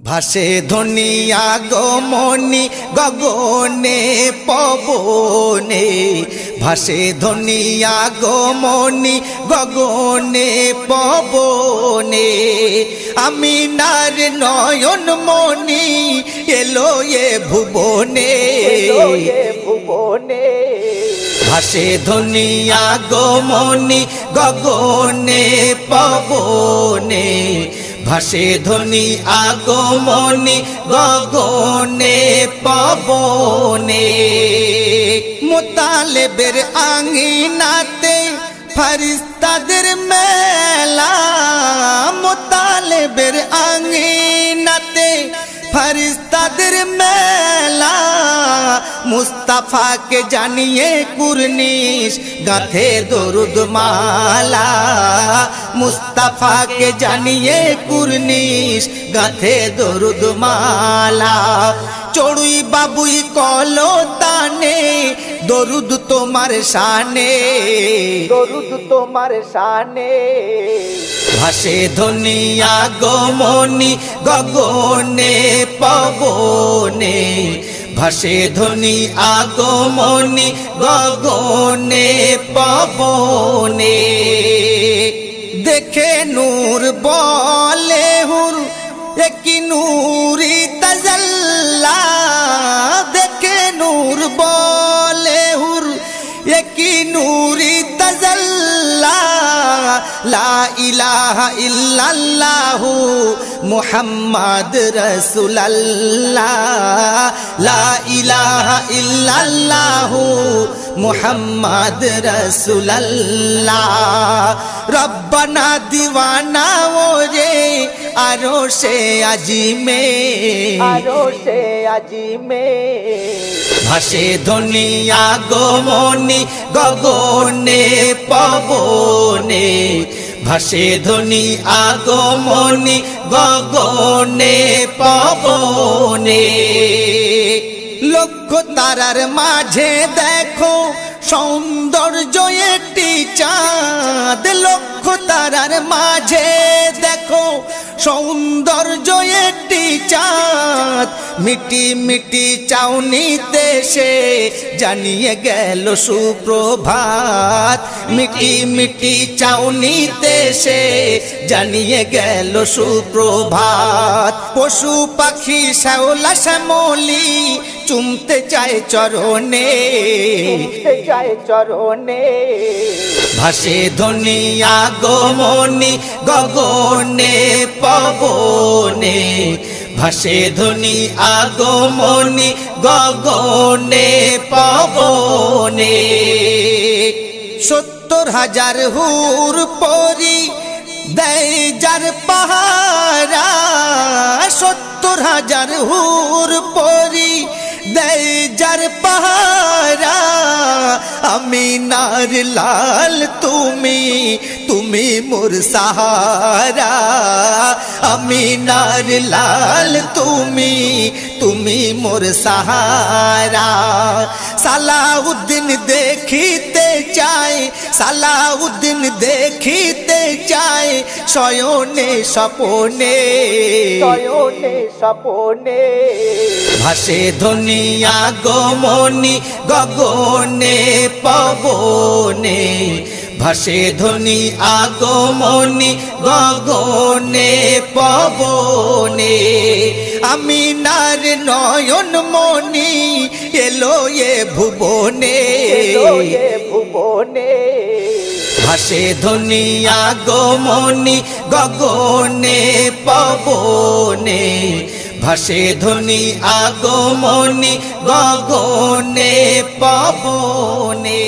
ভাসে ধ্বনি আগমনি গগনে পবনে, ভাসে ধ্বনি আগমনি গগনে পবনে। আমিনার নয়ন মনি এলো এ ভুবনে, ভুবনে। ভাসে ধ্বনি আগমনি গগনে পবনে, ভাসে ধ্বনি আগমনি গগনে পবনে। মুতালেবের আঙিনাতে ফেরেশতাদের মেলা, মুতালেবের আঙিনাতে ফেরেশতাদের মেলা। মুস্তাফাকে জানিয়ে কুরনিশ গাথে দরুদ মালা, মুস্তাফাকে জানিয়ে কুরনিশ গাথে দরুদ মালা। চড়ুই বাবুই কলো তানে দরুদ তোমার শানে, দরুদ তোমার শানে। ভাসে ধ্বনি আগমনি গগনে পবনে, ভাসে ধ্বনি আগমনি গগনে পবনে। দেখে নূর বলে হুর কি নূরি তাজাল্লা, দেখে নূর বলে হুর কি নূরি তাজাল্লা। লা ইলাহা ইল্লাল্লাহু মুহাম্মদ রাসূলুল্লাহ, লা ইলাহা ইল্লাল্লাহু মুহাম্মদ রাসূলুল্লাহ। রব্বানা দিওয়ানা ওরে আরশে আজিমে, আরশে আজিমে। ভাসে ধ্বনি আগমনি গগনে পবনে, ভাসে ধ্বনি আগমনি গগনে পবনে। লক্ষ তারার মাঝে দেখো সৌন্দর্য একটি চাঁদ, লক্ষ তারার মাঝে দেখো সৌন্দর্য একটি চাঁদ। মিটি মিটি চাউনিতে সে জানিয়ে গেল সুপ্রভাত, মিটি মিটি চাউনিতে সে জানিয়ে গেল সুপ্রভাত। পশু পাখি শ্যাওলা শ্যামলি চুমতে চায় চরণে, চুমতে চায় চরণে। ভাসে ধ্বনি আগমনি গগনে পবনে, ভাসে ধ্বনি আগমনি গগনে পবনে। ৭০,০০০ হুর পরি দেয় যার পাহারা, ৭০,০০০ হুর পরি দেয় যার পাহারা। আমিনার লাল তুমি, তুমি মোর সাহারা। আমিনার লাল তুমি, তুমি মোর সাহারা। সালাউদ্দিন দেখিতে চায়, সালাউদ্দিন দেখিতে চায় শয়নে স্বপনে, শয়নে স্বপনে। ভাসে ধ্বনি আগমনি গগনে পবনে, ভাসে ধ্বনি আগমনি গগনে পবনে। আমিনার নয়ন মনি এলো এ ভুবনে, এলো এ ভুবনে। ভাসে ধ্বনি আগমনি গগনে পবনে, ভাসে ধ্বনি আগমনি গগনে পবনে।